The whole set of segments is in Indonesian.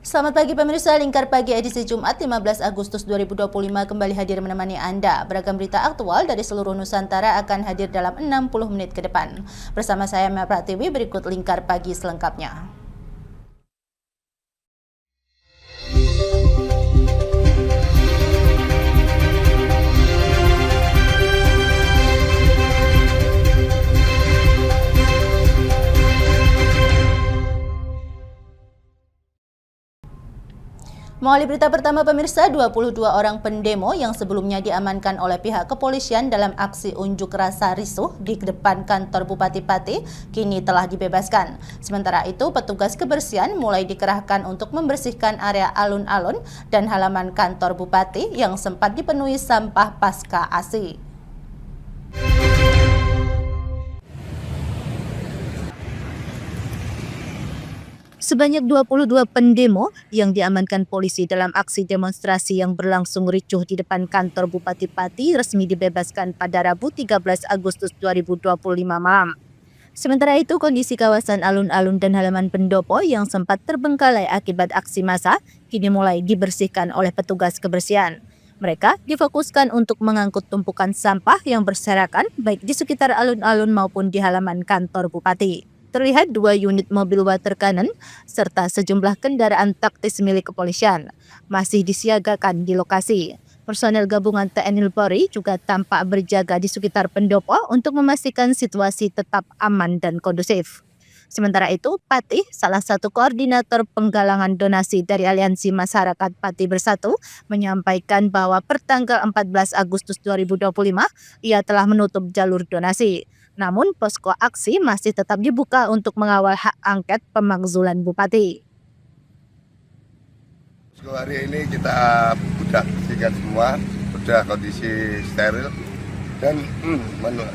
Selamat pagi pemirsa, Lingkar Pagi edisi Jumat 15 Agustus 2025 kembali hadir menemani Anda. Beragam berita aktual dari seluruh Nusantara akan hadir dalam 60 menit ke depan. Bersama saya Mel Pratiwi, berikut Lingkar Pagi selengkapnya. Mengawali berita pertama pemirsa, 22 orang pendemo yang sebelumnya diamankan oleh pihak kepolisian dalam aksi unjuk rasa risuh di depan kantor Bupati Pati kini telah dibebaskan. Sementara itu, petugas kebersihan mulai dikerahkan untuk membersihkan area alun-alun dan halaman kantor Bupati yang sempat dipenuhi sampah pasca ASI. Sebanyak 22 pendemo yang diamankan polisi dalam aksi demonstrasi yang berlangsung ricuh di depan kantor Bupati Pati resmi dibebaskan pada Rabu 13 Agustus 2025 malam. Sementara itu, kondisi kawasan alun-alun dan halaman pendopo yang sempat terbengkalai akibat aksi massa kini mulai dibersihkan oleh petugas kebersihan. Mereka difokuskan untuk mengangkut tumpukan sampah yang berserakan baik di sekitar alun-alun maupun di halaman kantor Bupati. Terlihat 2 unit mobil water cannon serta sejumlah kendaraan taktis milik kepolisian masih disiagakan di lokasi. Personel gabungan TNI Polri juga tampak berjaga di sekitar pendopo untuk memastikan situasi tetap aman dan kondusif. Sementara itu, Pati, salah satu koordinator penggalangan donasi dari Aliansi Masyarakat Pati Bersatu, menyampaikan bahwa pertanggal 14 Agustus 2025 ia telah menutup jalur donasi. Namun, posko aksi masih tetap dibuka untuk mengawal hak angket pemakzulan Bupati. Hari ini kita sudah bersihkan semua, sudah kondisi steril, dan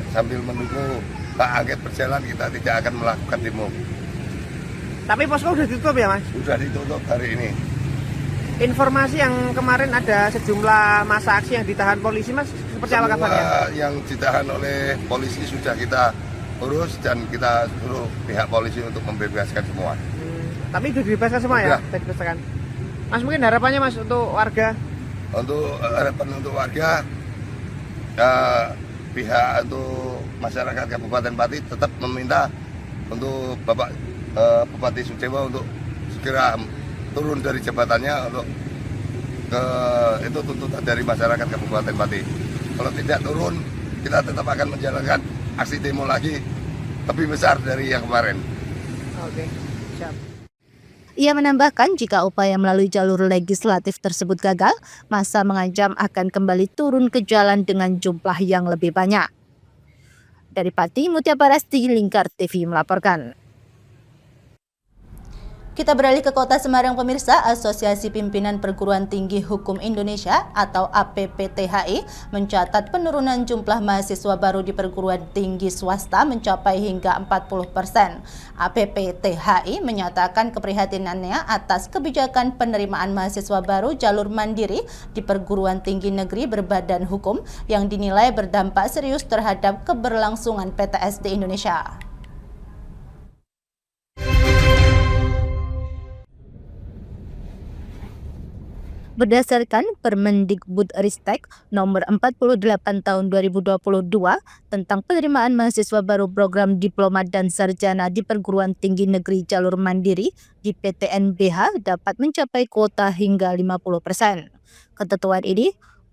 sambil menunggu hak angket berjalan kita tidak akan melakukan demo. Tapi posko sudah ditutup ya Mas? Sudah ditutup hari ini. Informasi yang kemarin ada sejumlah massa aksi yang ditahan polisi Mas, seperti apa kabarnya? Yang ditahan oleh polisi sudah kita urus dan kita suruh pihak polisi untuk membebaskan semua. Tapi sudah dibebaskan semua ya? Sudah dibebaskan. Mas, mungkin harapannya Mas untuk warga? Harapan untuk warga, pihak untuk masyarakat Kabupaten Pati tetap meminta untuk Bapak Bupati Sudewo untuk segera turun dari jabatannya untuk itu tuntutan dari masyarakat Kabupaten Pati. Kalau tidak turun, kita tetap akan menjalankan aksi demo lagi lebih besar dari yang kemarin. Oke, siap. Ia menambahkan jika upaya melalui jalur legislatif tersebut gagal, massa mengancam akan kembali turun ke jalan dengan jumlah yang lebih banyak. Dari Pati, Mutia Parasti, Lingkar TV melaporkan. Kita beralih ke Kota Semarang pemirsa. Asosiasi Pimpinan Perguruan Tinggi Hukum Indonesia atau APPTHI mencatat penurunan jumlah mahasiswa baru di perguruan tinggi swasta mencapai hingga 40%. APPTHI menyatakan keprihatinannya atas kebijakan penerimaan mahasiswa baru jalur mandiri di perguruan tinggi negeri berbadan hukum yang dinilai berdampak serius terhadap keberlangsungan PTS di Indonesia. Berdasarkan Permendikbudristek nomor 48 tahun 2022 tentang penerimaan mahasiswa baru program diploma dan sarjana di perguruan tinggi negeri jalur mandiri di PTNBH dapat mencapai kuota hingga 50%. Ketentuan ini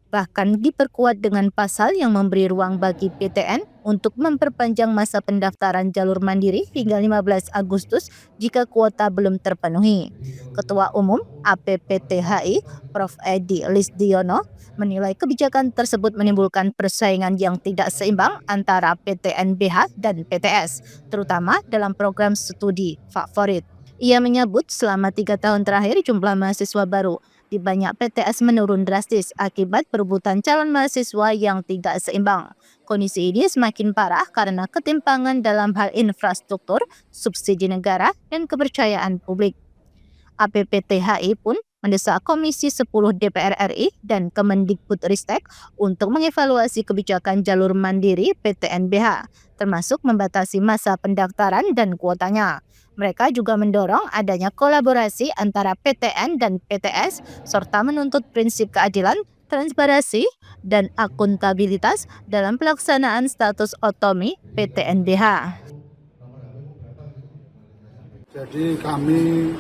bahkan diperkuat dengan pasal yang memberi ruang bagi PTN untuk memperpanjang masa pendaftaran jalur mandiri hingga 15 Agustus jika kuota belum terpenuhi. Ketua Umum APPTHI, Prof. Edi Lisdiono, menilai kebijakan tersebut menimbulkan persaingan yang tidak seimbang antara PTNBH dan PTS, terutama dalam program studi favorit. Ia menyebut selama 3 tahun terakhir jumlah mahasiswa baru di banyak PTS menurun drastis akibat perebutan calon mahasiswa yang tidak seimbang. Kondisi ini semakin parah karena ketimpangan dalam hal infrastruktur, subsidi negara, dan kepercayaan publik. APPTHI pun mendesak Komisi 10 DPR RI dan Kemendikbudristek untuk mengevaluasi kebijakan jalur mandiri PTNBH, termasuk membatasi masa pendaftaran dan kuotanya. Mereka juga mendorong adanya kolaborasi antara PTN dan PTS, serta menuntut prinsip keadilan, transparansi, dan akuntabilitas dalam pelaksanaan status otonomi PTNBH. Jadi kami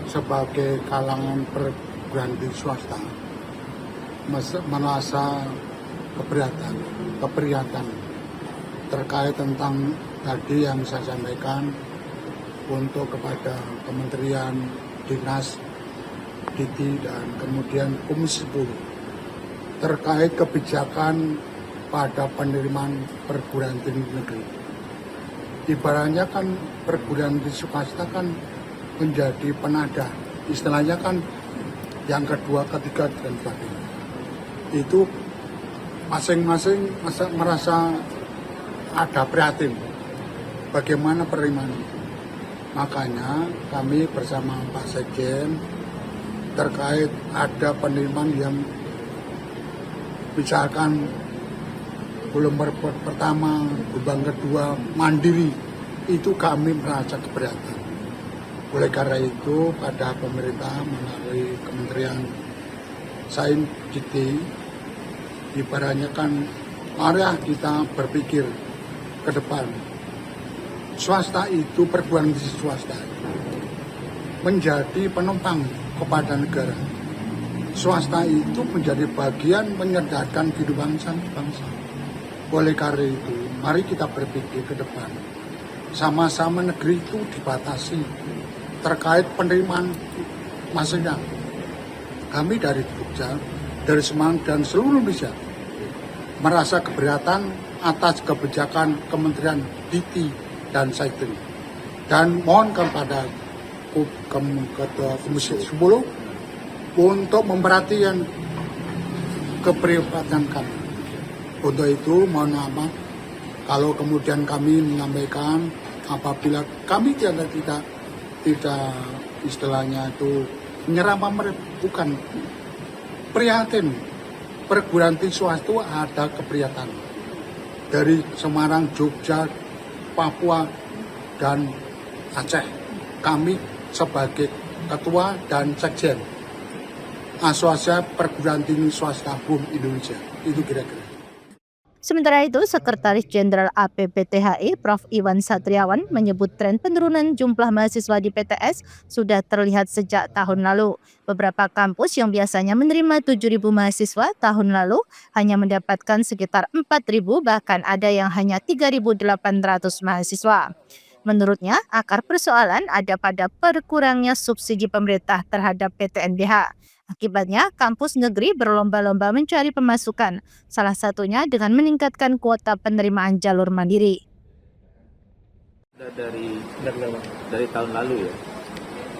sebagai kalangan perguruan tinggi swasta merasa keberatan terkait tentang tadi yang saya sampaikan untuk kepada Kementerian Dinas Diti dan kemudian Komisi 10 terkait kebijakan pada penerimaan perguruan tinggi negeri. Ibaratnya kan perguruan tinggi swasta kan menjadi penadah, istilahnya kan yang kedua, ketiga, dan sebagainya. Itu masing-masing merasa ada prihatin bagaimana penerimaan. Makanya kami bersama Pak Sekjen terkait ada penerimaan yang misalkan gelombang pertama, gelombang kedua mandiri, itu kami merasa keberatan. Oleh karena itu pada pemerintah melalui Kementerian Sains Dikti, ibaratnya kan mari kita berpikir ke depan. Swasta itu perguruan tinggi swasta menjadi penopang kepada negara. Swasta itu menjadi bagian menyedarkan kehidupan bangsa. Oleh karena itu, mari kita berpikir ke depan. Sama-sama negeri itu dibatasi terkait penerimaan masanya. Kami dari Jogja, dari Semarang dan seluruh Indonesia merasa keberatan atas kebijakan Kementerian Diti dan Sekjen. Dan mohon kepada Ketua Komisi 10 untuk memperhatikan kepribadian kami. Untuk itu mohon maaf kalau kemudian kami menyampaikan apabila kami tidak istilahnya itu menyerang pemerintah, bukan prihatin. Perguruan tinggi swasta itu ada keprihatinan dari Semarang, Jogja, Papua, dan Aceh. Kami sebagai ketua dan sekjen Asosiasi Perguruan Tinggi Swasta BUM Indonesia, itu kira-kira. Sementara itu, Sekretaris Jenderal APPTHI Prof. Iwan Satriawan menyebut tren penurunan jumlah mahasiswa di PTS sudah terlihat sejak tahun lalu. Beberapa kampus yang biasanya menerima 7.000 mahasiswa tahun lalu hanya mendapatkan sekitar 4.000, bahkan ada yang hanya 3.800 mahasiswa. Menurutnya, akar persoalan ada pada berkurangnya subsidi pemerintah terhadap PTNBH. Akibatnya, kampus negeri berlomba-lomba mencari pemasukan, salah satunya dengan meningkatkan kuota penerimaan jalur mandiri. Dari tahun lalu ya.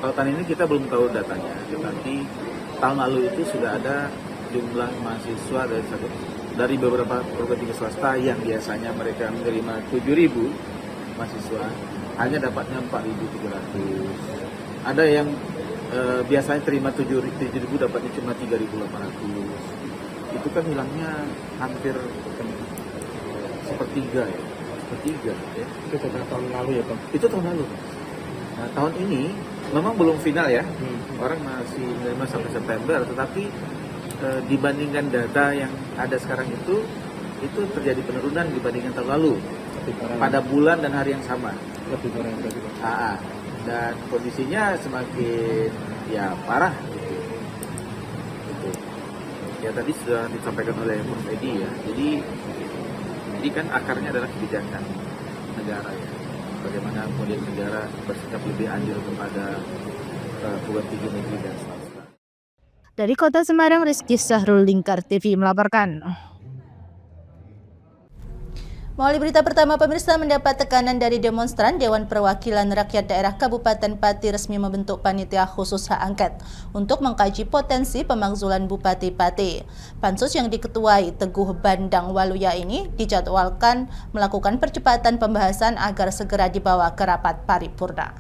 Kalau tahun ini kita belum tahu datanya, tetapi tahun lalu itu sudah ada jumlah mahasiswa dari beberapa perguruan tinggi swasta yang biasanya mereka menerima 7.000 mahasiswa, hanya dapatnya 4.300. Ada yang biasanya terima 7.000 dapatnya cuma 3.800. Itu kan hilangnya hampir sepertiga ya. Itu tahun lalu ya Pak? Itu tahun lalu. Nah tahun ini memang belum final ya. Orang masih menerima sampai September, tetapi dibandingkan data yang ada sekarang itu terjadi penurunan dibandingkan tahun lalu pada bulan dan hari yang sama. Lebih parah berarti Pak. Dan kondisinya semakin ya parah gitu. Ya tadi sudah disampaikan oleh Prof. Edi ya. Jadi kan akarnya adalah kebijakan negara ya. Bagaimana kemudian negara bersikap lebih adil kepada perguruan tinggi negeri dan swasta. Dari Kota Semarang, Rizky Syahrul, Lingkar TV melaporkan. Melalui berita pertama, pemirsa, mendapat tekanan dari demonstran, Dewan Perwakilan Rakyat Daerah Kabupaten Pati resmi membentuk panitia khusus hak angket untuk mengkaji potensi pemakzulan Bupati Pati. Pansus yang diketuai Teguh Bandang Waluya ini dijadwalkan melakukan percepatan pembahasan agar segera dibawa ke rapat paripurna.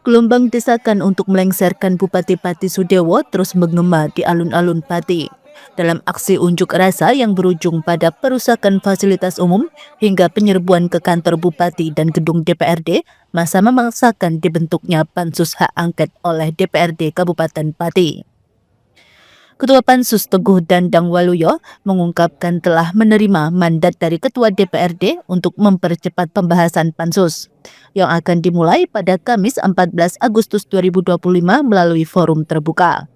Gelombang desakan untuk melengsarkan Bupati Pati Sudewo terus menggema di alun-alun Pati. Dalam aksi unjuk rasa yang berujung pada perusakan fasilitas umum hingga penyerbuan ke kantor Bupati dan gedung DPRD, masa memaksakan dibentuknya Pansus Hak Angket oleh DPRD Kabupaten Pati. Ketua Pansus Teguh Dandang Waluyo mengungkapkan telah menerima mandat dari Ketua DPRD untuk mempercepat pembahasan Pansus yang akan dimulai pada Kamis 14 Agustus 2025 melalui forum terbuka.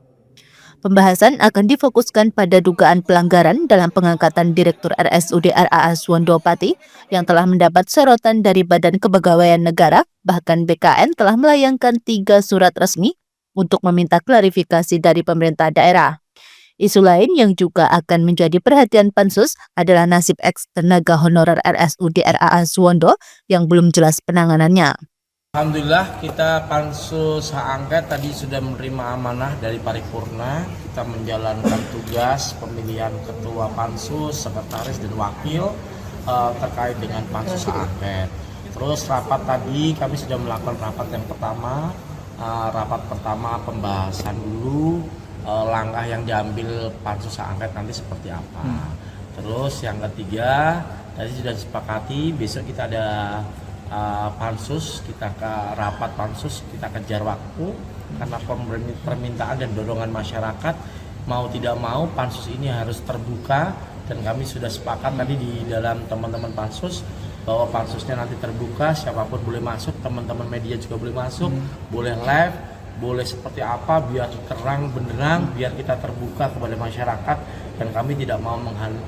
Pembahasan akan difokuskan pada dugaan pelanggaran dalam pengangkatan Direktur RSUD RAA Suwondo Pati yang telah mendapat sorotan dari Badan Kepegawaian Negara, bahkan BKN telah melayangkan 3 surat resmi untuk meminta klarifikasi dari pemerintah daerah. Isu lain yang juga akan menjadi perhatian Pansus adalah nasib ex tenaga honorer RSUD RAA Suwondo yang belum jelas penanganannya. Alhamdulillah kita Pansus Hak Angket tadi sudah menerima amanah dari paripurna. Kita menjalankan tugas pemilihan ketua Pansus, sekretaris dan wakil terkait dengan Pansus Hak Angket. Terus rapat tadi kami sudah melakukan rapat yang pertama. Rapat pertama pembahasan dulu langkah yang diambil Pansus Hak Angket nanti seperti apa. Terus yang ketiga tadi sudah disepakati besok kita ada Pansus, kita ke rapat Pansus, kita kejar waktu karena permintaan dan dorongan masyarakat mau tidak mau Pansus ini harus terbuka dan kami sudah sepakat tadi di dalam teman-teman Pansus bahwa Pansusnya nanti terbuka, siapapun boleh masuk, teman-teman media juga boleh masuk, boleh live, boleh seperti apa, biar terang benderang, biar kita terbuka kepada masyarakat dan kami tidak mau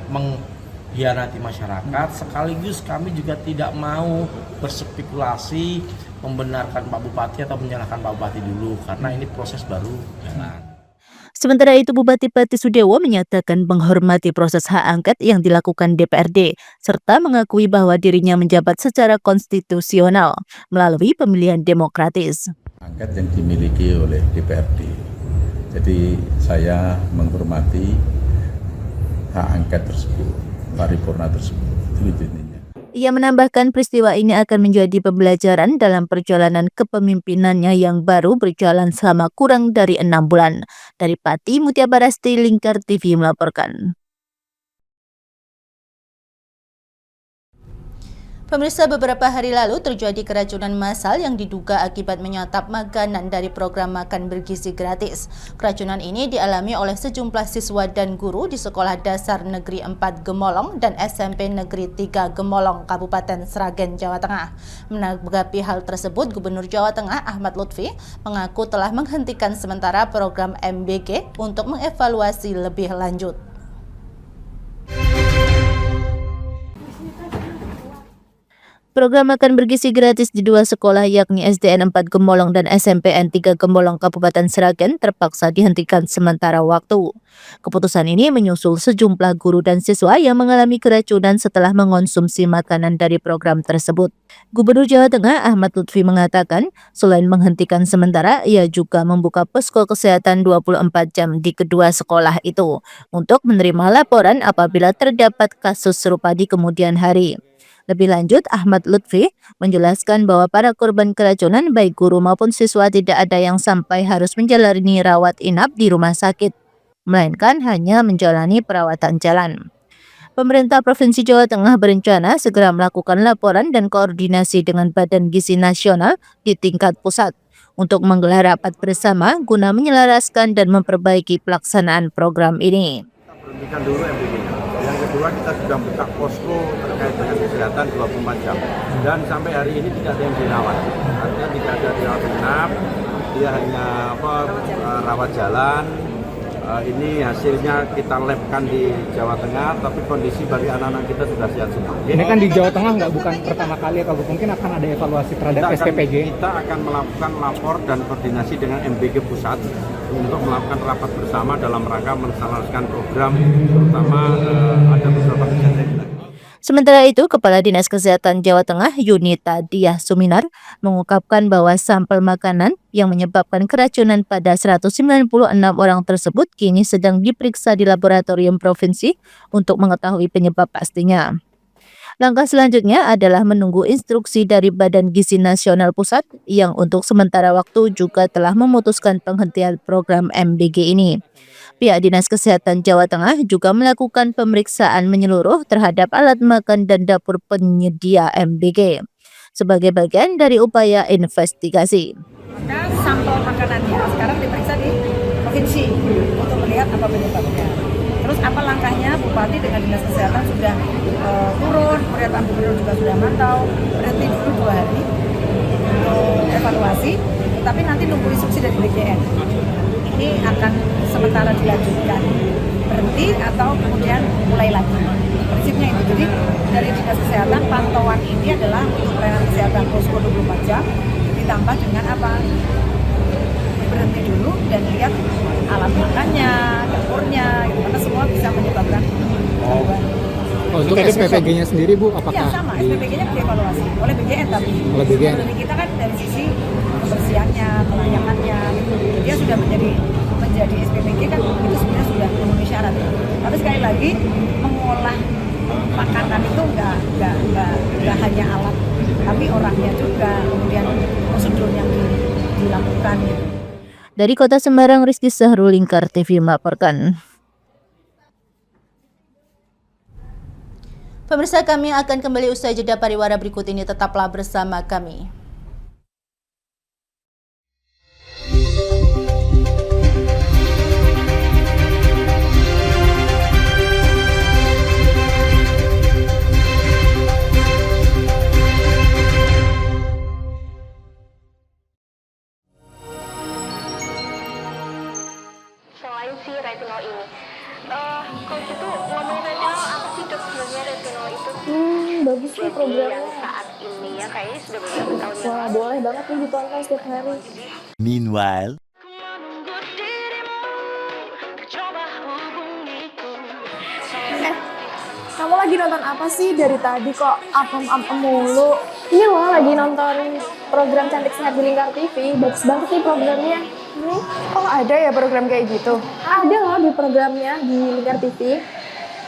mengkhianati masyarakat, sekaligus kami juga tidak mau berspekulasi membenarkan Pak Bupati atau menyalahkan Pak Bupati dulu karena ini proses baru jalan. Sementara itu, Bupati Pati Sudewo menyatakan menghormati proses hak angket yang dilakukan DPRD, serta mengakui bahwa dirinya menjabat secara konstitusional melalui pemilihan demokratis. Angket yang dimiliki oleh DPRD. Jadi saya menghormati hak angket tersebut, paripurna tersebut. Itu intinya. Ia menambahkan peristiwa ini akan menjadi pembelajaran dalam perjalanan kepemimpinannya yang baru berjalan selama kurang dari 6 bulan. Dari Pati, Mutia Barasti, Lingkar TV melaporkan. Pemirsa, beberapa hari lalu terjadi keracunan massal yang diduga akibat menyantap makanan dari program makan bergizi gratis. Keracunan ini dialami oleh sejumlah siswa dan guru di Sekolah Dasar Negeri 4 Gemolong dan SMP Negeri 3 Gemolong, Kabupaten Sragen, Jawa Tengah. Menanggapi hal tersebut, Gubernur Jawa Tengah Ahmad Lutfi mengaku telah menghentikan sementara program MBG untuk mengevaluasi lebih lanjut. Program makan bergizi gratis di 2 sekolah yakni SDN 4 Gemolong dan SMPN 3 Gemolong Kabupaten Sragen terpaksa dihentikan sementara waktu. Keputusan ini menyusul sejumlah guru dan siswa yang mengalami keracunan setelah mengonsumsi makanan dari program tersebut. Gubernur Jawa Tengah Ahmad Lutfi mengatakan, selain menghentikan sementara, ia juga membuka posko kesehatan 24 jam di kedua sekolah itu untuk menerima laporan apabila terdapat kasus serupa di kemudian hari. Lebih lanjut, Ahmad Lutfi menjelaskan bahwa para korban keracunan baik guru maupun siswa tidak ada yang sampai harus menjalani rawat inap di rumah sakit, melainkan hanya menjalani perawatan jalan. Pemerintah Provinsi Jawa Tengah berencana segera melakukan laporan dan koordinasi dengan Badan Gizi Nasional di tingkat pusat untuk menggelar rapat bersama guna menyelaraskan dan memperbaiki pelaksanaan program ini. Berhentikan dulu MBG-nya. Yang kedua, kita sudah buka posko terkait dengan kesehatan 24 jam. Dan sampai hari ini tidak ada yang dirawat. Artinya tidak ada dirawat inap, dia hanya rawat jalan. Ini hasilnya kita labkan di Jawa Tengah, tapi kondisi bagi anak-anak kita sudah sehat semua. Ini kan di Jawa Tengah bukan pertama kali atau mungkin akan ada evaluasi terhadap SPPG? Kita akan melakukan lapor dan koordinasi dengan MBG Pusat untuk melakukan rapat bersama dalam rangka menselaraskan program, terutama ada beberapa kejadian lagi. Sementara itu, Kepala Dinas Kesehatan Jawa Tengah Yunita Diah Suminar mengungkapkan bahwa sampel makanan yang menyebabkan keracunan pada 196 orang tersebut kini sedang diperiksa di laboratorium provinsi untuk mengetahui penyebab pastinya. Langkah selanjutnya adalah menunggu instruksi dari Badan Gizi Nasional Pusat yang untuk sementara waktu juga telah memutuskan penghentian program MBG ini. Pihak Dinas Kesehatan Jawa Tengah juga melakukan pemeriksaan menyeluruh terhadap alat makan dan dapur penyedia MBG sebagai bagian dari upaya investigasi. Maka sampel makanannya sekarang diperiksa di provinsi untuk melihat apa penyebabnya. Terus apa langkahnya? Bupati dengan Dinas Kesehatan sudah turun, kemudian Pak Gubernur juga sudah mantau, berhenti dulu 2 hari untuk evaluasi, tapi nanti nunggu instruksi dari BGN. Ini akan sementara dilanjutkan, berhenti atau kemudian mulai lagi. Prinsipnya itu. Jadi dari Dinas Kesehatan pantauan ini adalah untuk pelayanan kesehatan posko 24 jam ditambah dengan apa? Berhenti dulu dan lihat alat makannya, dapurnya, gitu. Karena semua bisa menyebabkan gangguan. Untuk SPPG-nya sendiri Bu, apakah? Ya sama, SPPG-nya dievaluasi oleh BGN tapi. Oleh BGN. Kalau kita kan dari sisi kebersihannya, kelayakannya, gitu. Dia sudah menjadi SPPG kan itu sebenarnya sudah memenuhi syarat. Tapi sekali lagi mengolah makanan itu nggak hanya alat, tapi orangnya juga, kemudian prosedur yang dilakukan. Gitu. Dari Kota Semarang, Rizky Sahrul, Lingkar TV melaporkan. Pemirsa, kami akan kembali usai jeda pariwara berikut ini, tetaplah bersama kami. Selain si retinol ini, kalau gitu ngomongin retinol, apa sih dok sebenarnya retinol itu? Bagus nih programnya. Yang saat ini ya kayaknya sudah beberapa tahun yang Wah, lalu. boleh banget nih ditonton setiap hari. Meanwhile, Kamu lagi nonton apa sih dari tadi kok apem-apem mulu? Ini loh lagi nonton program Cantik Sehat di Lingkar TV. Bagus banget nih programnya. Oh ada ya program kayak gitu? Ada loh di programnya di Lingkar TV.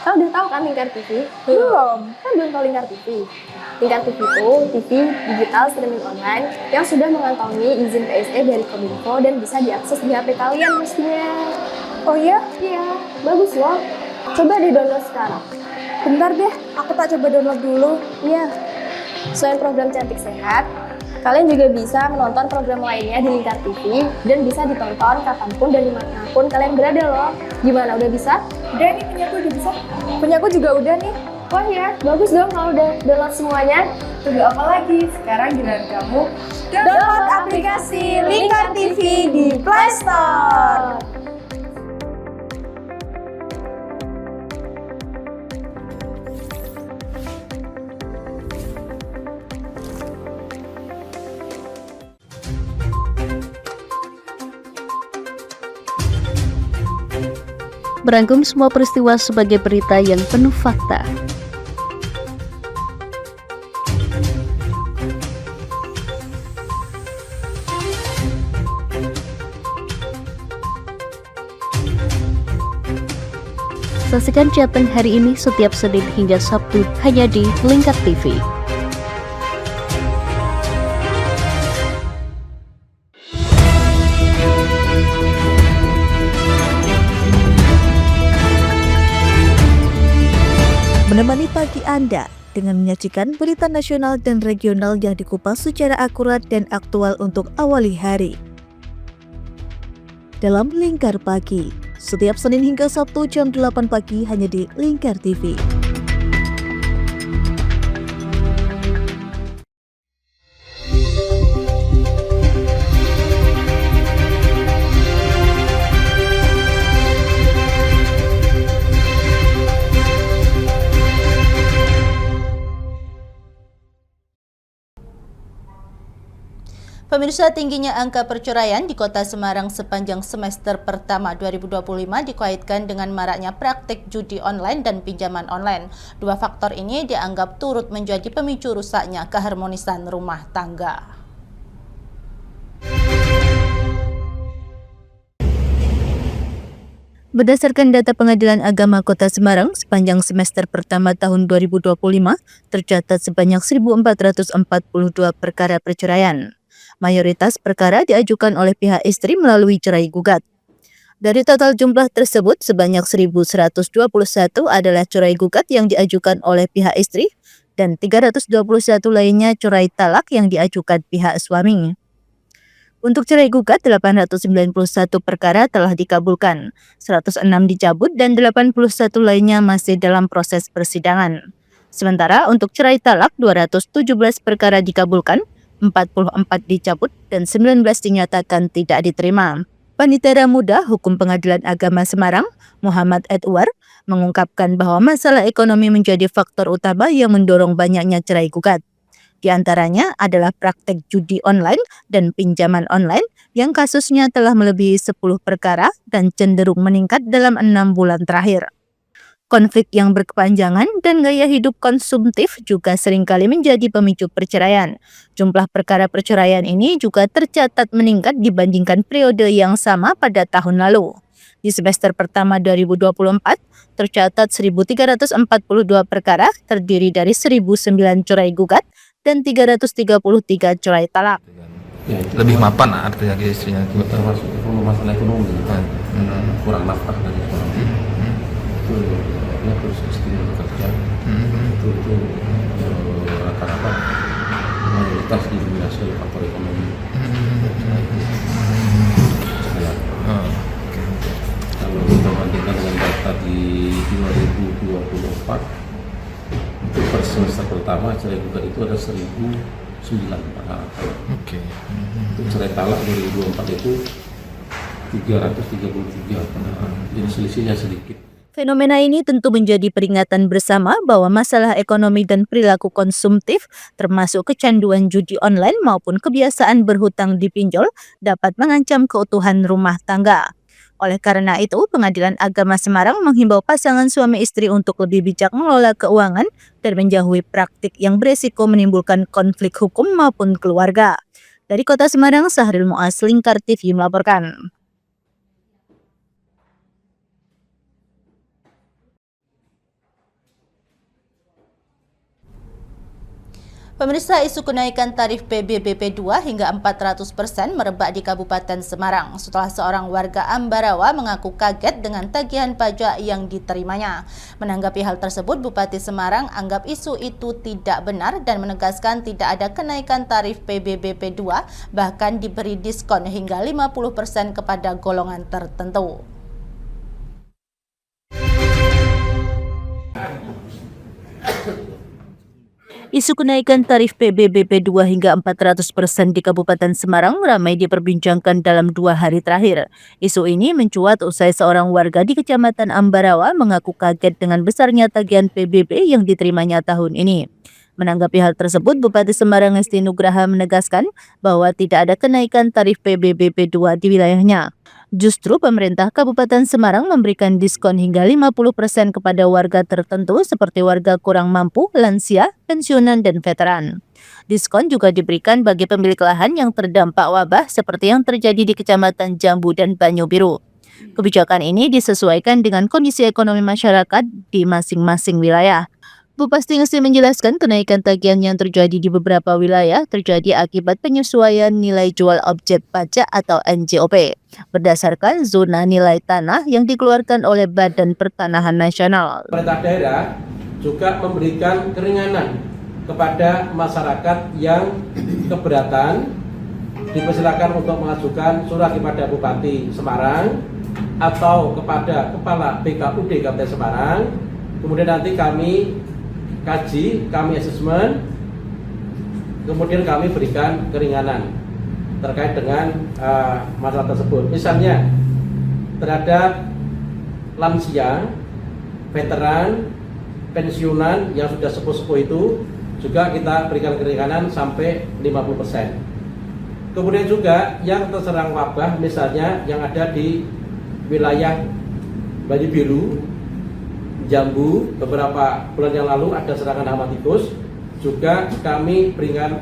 Kamu udah tahu kan Lingkar TV? Belum. Kan belum tahu Lingkar TV. Lingkar TV itu TV digital streaming online yang sudah mengantongi izin PSE dari Kominfo dan bisa diakses di HP kalian mestinya. Oh iya? Iya, bagus loh. Coba di-download sekarang. Bentar deh, aku tak coba download dulu. Iya. Selain program Cantik Sehat, kalian juga bisa menonton program lainnya di Lingkar TV dan bisa ditonton kapanpun dan dimanapun kalian berada loh. Gimana, udah bisa? Udah nih, punyaku udah bisa. Punyaku juga udah nih. Wah ya, bagus dong kalau udah download semuanya. Tunggu apa lagi? Sekarang giliran kamu download aplikasi Lingkar TV di Play Store. Merangkum semua peristiwa sebagai berita yang penuh fakta. Saksikan Jateng hari ini setiap Senin hingga Sabtu hanya di Lingkar TV. Menemani pagi Anda dengan menyajikan berita nasional dan regional yang dikupas secara akurat dan aktual untuk awali hari. Dalam Lingkar Pagi, setiap Senin hingga Sabtu jam 8 pagi hanya di Lingkar TV. Pemirsa, tingginya angka perceraian di Kota Semarang sepanjang semester pertama 2025 dikaitkan dengan maraknya praktik judi online dan pinjaman online. Dua faktor ini dianggap turut menjadi pemicu rusaknya keharmonisan rumah tangga. Berdasarkan data Pengadilan Agama Kota Semarang, sepanjang semester pertama tahun 2025, tercatat sebanyak 1.442 perkara perceraian. Mayoritas perkara diajukan oleh pihak istri melalui cerai gugat. Dari total jumlah tersebut, sebanyak 1.121 adalah cerai gugat yang diajukan oleh pihak istri dan 321 lainnya cerai talak yang diajukan pihak suami. Untuk cerai gugat, 891 perkara telah dikabulkan, 106 dicabut dan 81 lainnya masih dalam proses persidangan. Sementara untuk cerai talak, 217 perkara dikabulkan, 44 dicabut dan 19 dinyatakan tidak diterima. Panitera Muda Hukum Pengadilan Agama Semarang, Muhammad Edward, mengungkapkan bahwa masalah ekonomi menjadi faktor utama yang mendorong banyaknya cerai gugat. Di antaranya adalah praktek judi online dan pinjaman online yang kasusnya telah melebihi 10 perkara dan cenderung meningkat dalam 6 bulan terakhir. Konflik yang berkepanjangan dan gaya hidup konsumtif juga seringkali menjadi pemicu perceraian. Jumlah perkara perceraian ini juga tercatat meningkat dibandingkan periode yang sama pada tahun lalu. Di semester pertama 2024, tercatat 1.342 perkara terdiri dari 1.009 cerai gugat dan 333 cerai talak. Lebih mapan artinya istrinya, termasuk masalah ekonomi, kurang nafkah dari ekonomi. Itu ya terus istri bekerja. Itu rata-rata mayoritas didominasi oleh faktor ekonomi. Kalau kita bandingkan dengan data di 2024, untuk per semester pertama cerai gugat itu ada 1.009 perkara. Untuk cerai talak 2024 itu 333 perkara. Jadi selisihnya sedikit. Fenomena ini tentu menjadi peringatan bersama bahwa masalah ekonomi dan perilaku konsumtif, termasuk kecanduan judi online maupun kebiasaan berhutang di pinjol, dapat mengancam keutuhan rumah tangga. Oleh karena itu, Pengadilan Agama Semarang menghimbau pasangan suami istri untuk lebih bijak mengelola keuangan dan menjauhi praktik yang beresiko menimbulkan konflik hukum maupun keluarga. Dari Kota Semarang, Sahril Muaz, Lingkar TV melaporkan. Pemirsa, isu kenaikan tarif PBBP 2 hingga 400% merebak di Kabupaten Semarang setelah seorang warga Ambarawa mengaku kaget dengan tagihan pajak yang diterimanya. Menanggapi hal tersebut, Bupati Semarang anggap isu itu tidak benar dan menegaskan tidak ada kenaikan tarif PBBP 2, bahkan diberi diskon hingga 50% kepada golongan tertentu. Isu kenaikan tarif PBBP 2 hingga 400% di Kabupaten Semarang ramai diperbincangkan dalam 2 hari terakhir. Isu ini mencuat usai seorang warga di Kecamatan Ambarawa mengaku kaget dengan besarnya tagihan PBB yang diterimanya tahun ini. Menanggapi hal tersebut, Bupati Semarang Ngesti Nugraha menegaskan bahwa tidak ada kenaikan tarif PBBP 2 di wilayahnya. Justru pemerintah Kabupaten Semarang memberikan diskon hingga 50% kepada warga tertentu seperti warga kurang mampu, lansia, pensiunan, dan veteran. Diskon juga diberikan bagi pemilik lahan yang terdampak wabah seperti yang terjadi di Kecamatan Jambu dan Banyu Biru. Kebijakan ini disesuaikan dengan kondisi ekonomi masyarakat di masing-masing wilayah. Bupati Ngesti menjelaskan kenaikan tagihan yang terjadi di beberapa wilayah terjadi akibat penyesuaian nilai jual objek pajak atau NJOP berdasarkan zona nilai tanah yang dikeluarkan oleh Badan Pertanahan Nasional. Pemerintah daerah juga memberikan keringanan kepada masyarakat yang keberatan, dipersilakan untuk mengajukan surat kepada Bupati Semarang atau kepada Kepala BKUD Kabupaten Semarang. Kemudian nanti kami kaji, kami asesmen, kemudian kami berikan keringanan terkait dengan masalah tersebut. Misalnya terhadap lansia, veteran, pensiunan yang sudah sepuh-sepuh itu juga kita berikan keringanan sampai 50%. Kemudian juga yang terserang wabah, misalnya yang ada di wilayah Banyu Biru, Jambu, beberapa bulan yang lalu ada serangan hama tikus, juga kami berikan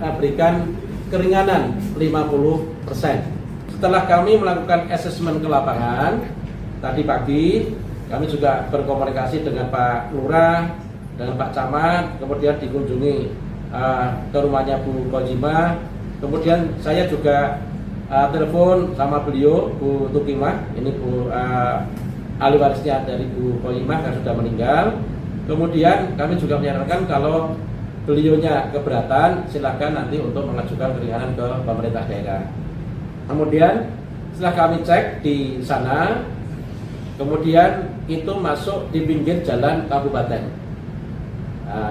keringanan 50%. Setelah kami melakukan asesmen ke lapangan, tadi pagi kami juga berkomunikasi dengan Pak Lurah, dengan Pak Camat, kemudian dikunjungi ke rumahnya Bu Kojima. Kemudian saya juga telepon sama beliau, Bu Tukimah, ini Bu ahli warisnya dari Bu Kojima yang sudah meninggal. Kemudian kami juga menyarankan kalau beliaunya keberatan, silakan nanti untuk mengajukan keringanan ke pemerintah daerah. Kemudian setelah kami cek di sana, kemudian itu masuk di pinggir jalan kabupaten,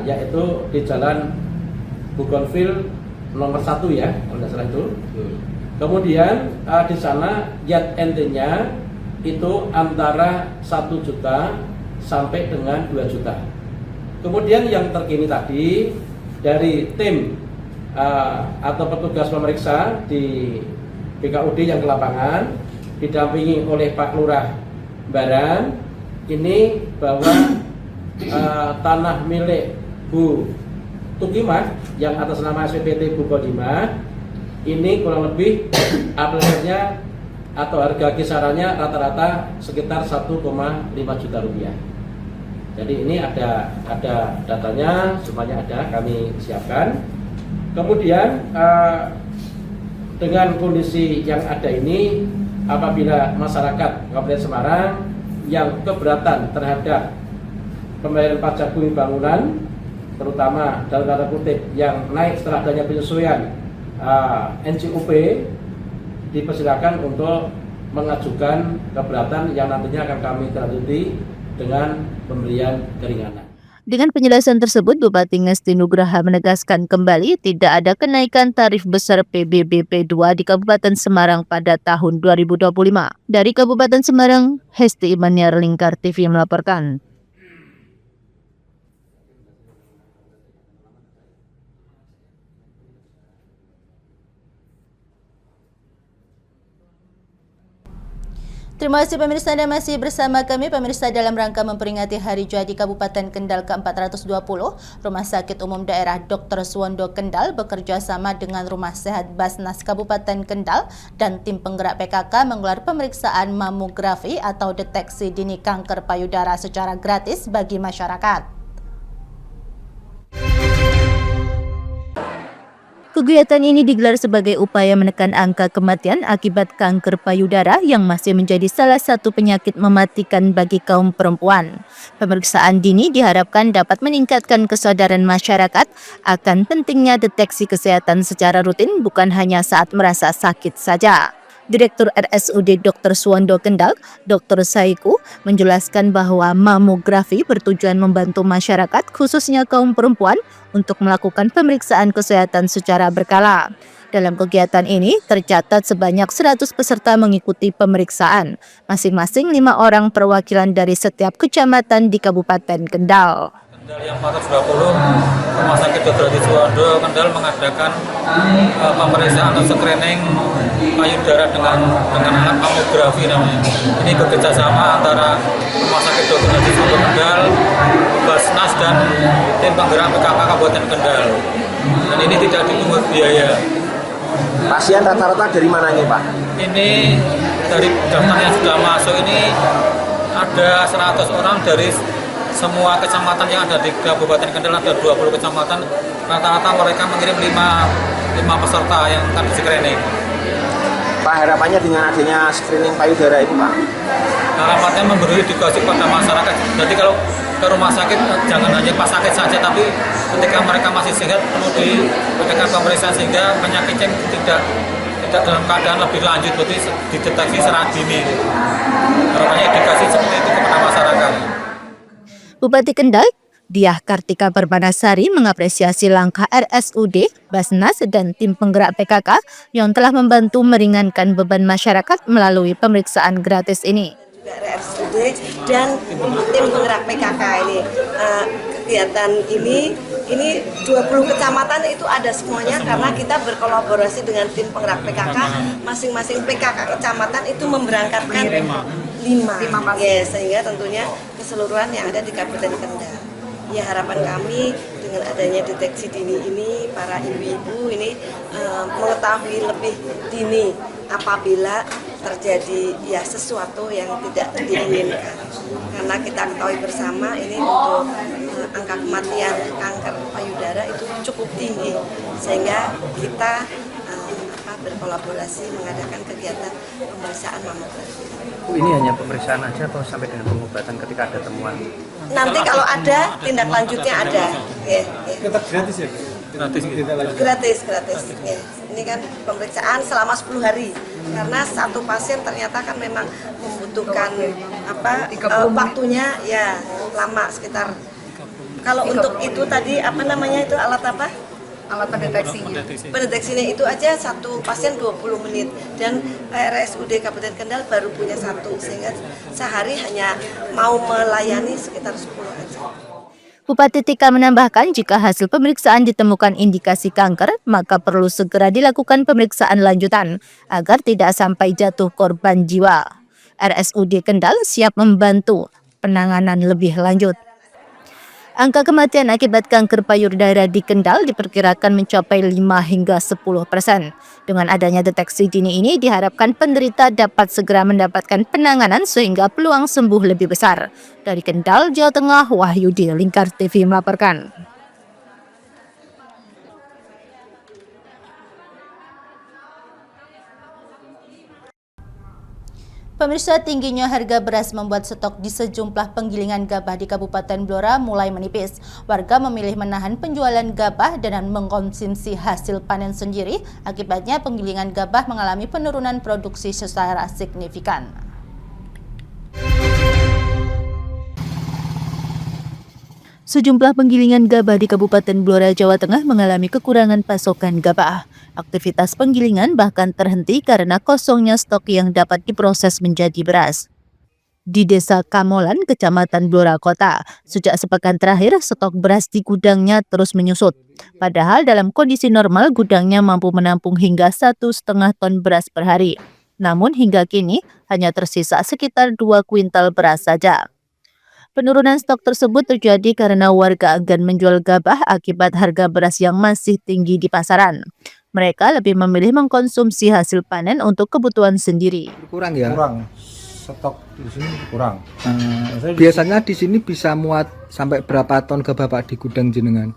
yaitu di jalan Bougainville nomor 1 ya, kalau tidak salah itu. Kemudian di sana yat ente-nya itu antara 1 juta sampai dengan 2 juta. Kemudian yang terkini tadi dari tim atau petugas pemeriksa di BKUD yang ke lapangan didampingi oleh Pak Lurah Baran, ini bahwa tanah milik Bu Tukimah yang atas nama SPPT Bu Kojima ini kurang lebih aplikasinya atau harga kisarannya rata-rata sekitar 1,5 juta rupiah. Jadi ini ada datanya, semuanya ada, kami siapkan. Kemudian dengan kondisi yang ada ini, apabila masyarakat Kabupaten Semarang yang keberatan terhadap pembayaran pajak bumi bangunan, terutama dalam tanda kutip yang naik setelah adanya penyesuaian NCUP, dipersilakan untuk mengajukan keberatan yang nantinya akan kami lanjuti dengan pemberian keringanan. Dengan penjelasan tersebut, Bupati Ngesti Nugraha menegaskan kembali tidak ada kenaikan tarif besar PBBP 2 di Kabupaten Semarang pada tahun 2025. Dari Kabupaten Semarang, Hesti Imaniar, Lingkar TV melaporkan. Terima kasih pemirsa, Anda masih bersama kami pemirsa dalam rangka memperingati Hari Jadi Kabupaten Kendal ke-420. Rumah Sakit Umum Daerah Dr. Suwondo Kendal bekerja sama dengan Rumah Sehat Basnas Kabupaten Kendal dan tim penggerak PKK menggelar pemeriksaan mamografi atau deteksi dini kanker payudara secara gratis bagi masyarakat. Kegiatan ini digelar sebagai upaya menekan angka kematian akibat kanker payudara yang masih menjadi salah satu penyakit mematikan bagi kaum perempuan. Pemeriksaan dini diharapkan dapat meningkatkan kesadaran masyarakat akan pentingnya deteksi kesehatan secara rutin, bukan hanya saat merasa sakit saja. Direktur RSUD Dr. Suwondo Kendal, Dr. Saiku, menjelaskan bahwa mamografi bertujuan membantu masyarakat, khususnya kaum perempuan, untuk melakukan pemeriksaan kesehatan secara berkala. Dalam kegiatan ini, tercatat sebanyak 100 peserta mengikuti pemeriksaan, masing-masing 5 orang perwakilan dari setiap kecamatan di Kabupaten Kendal. Yang 420, Rumah Sakit Dr. Suwondo Kendal mengadakan pemeriksaan atau screening payudara dengan alat mamografi namanya. Ini bekerjasama antara Rumah Sakit Dr. Suwondo Kendal, Basnas dan tim penggerak PKK Kabupaten Kendal. Dan ini tidak dipungut biaya. Pasien rata-rata dari mana ini, Pak? Ini dari daftar yang sudah masuk ini ada 100 orang dari semua kecamatan yang ada di Kabupaten Kendal, ada 20 kecamatan. Rata-rata mereka mengirim 5 peserta yang akan di screening. Pak, harapannya dengan adanya screening payudara ini, Pak? Harapannya memberi edukasi pada masyarakat. Jadi kalau ke rumah sakit jangan hanya pas sakit saja, tapi ketika mereka masih sehat perlu diadakan pemeriksaan sehingga penyakitnya tidak dalam keadaan lebih lanjut, berarti dideteksi secara dini. Harapannya edukasi seperti itu kepada masyarakat. Bupati Kendal, Diah Kartika Permanasari, mengapresiasi langkah RSUD, Basnas, dan tim penggerak PKK yang telah membantu meringankan beban masyarakat melalui pemeriksaan gratis ini. RSUD dan tim penggerak PKK ini, kegiatan ini 20 kecamatan itu ada semuanya karena kita berkolaborasi dengan tim penggerak PKK. Masing-masing PKK kecamatan itu memberangkatkan 5 ya, sehingga tentunya keseluruhan yang ada di Kabupaten Kendal. Ya, harapan kami dengan adanya deteksi dini ini, para ibu-ibu ini mengetahui lebih dini apabila terjadi ya sesuatu yang tidak diinginkan. Karena kita ketahui bersama ini untuk angka kematian kanker payudara itu cukup tinggi, sehingga kita berkolaborasi mengadakan kegiatan pemeriksaan mamografi. Ini hanya pemeriksaan aja atau sampai dengan pengobatan ketika ada temuan? Nanti kalau ada tindak lanjutnya ada. Tetap gratis ya? Gratis. Ya. Ini kan pemeriksaan selama 10 hari. Karena satu pasien ternyata kan memang membutuhkan waktunya ya lama, sekitar. Kalau untuk itu tadi itu alat apa? Alat pendeteksinya. Pendeteksinya itu aja satu pasien 20 menit dan RSUD Kabupaten Kendal baru punya satu, sehingga sehari hanya mau melayani sekitar 10 aja. Bupati Tika menambahkan jika hasil pemeriksaan ditemukan indikasi kanker, maka perlu segera dilakukan pemeriksaan lanjutan agar tidak sampai jatuh korban jiwa. RSUD Kendal siap membantu penanganan lebih lanjut. Angka kematian akibat kanker payudara di Kendal diperkirakan mencapai 5 hingga 10%. Dengan adanya deteksi dini ini diharapkan penderita dapat segera mendapatkan penanganan sehingga peluang sembuh lebih besar. Dari Kendal, Jawa Tengah, Wahyudi, Lingkar TV melaporkan. Pemirsa, tingginya harga beras membuat stok di sejumlah penggilingan gabah di Kabupaten Blora mulai menipis. Warga memilih menahan penjualan gabah dan mengkonsumsi hasil panen sendiri. Akibatnya penggilingan gabah mengalami penurunan produksi secara signifikan. Sejumlah penggilingan gabah di Kabupaten Blora, Jawa Tengah mengalami kekurangan pasokan gabah. Aktivitas penggilingan bahkan terhenti karena kosongnya stok yang dapat diproses menjadi beras. Di Desa Kamolan, Kecamatan Blora Kota, sejak sepekan terakhir stok beras di gudangnya terus menyusut. Padahal dalam kondisi normal gudangnya mampu menampung hingga 1,5 ton beras per hari. Namun hingga kini hanya tersisa sekitar 2 kuintal beras saja. Penurunan stok tersebut terjadi karena warga enggan menjual gabah akibat harga beras yang masih tinggi di pasaran. Mereka lebih memilih mengkonsumsi hasil panen untuk kebutuhan sendiri. Kurang ya? Kurang. Stok di sini kurang. Biasanya di sini bisa muat sampai berapa ton ke Bapak di gudang jenengan?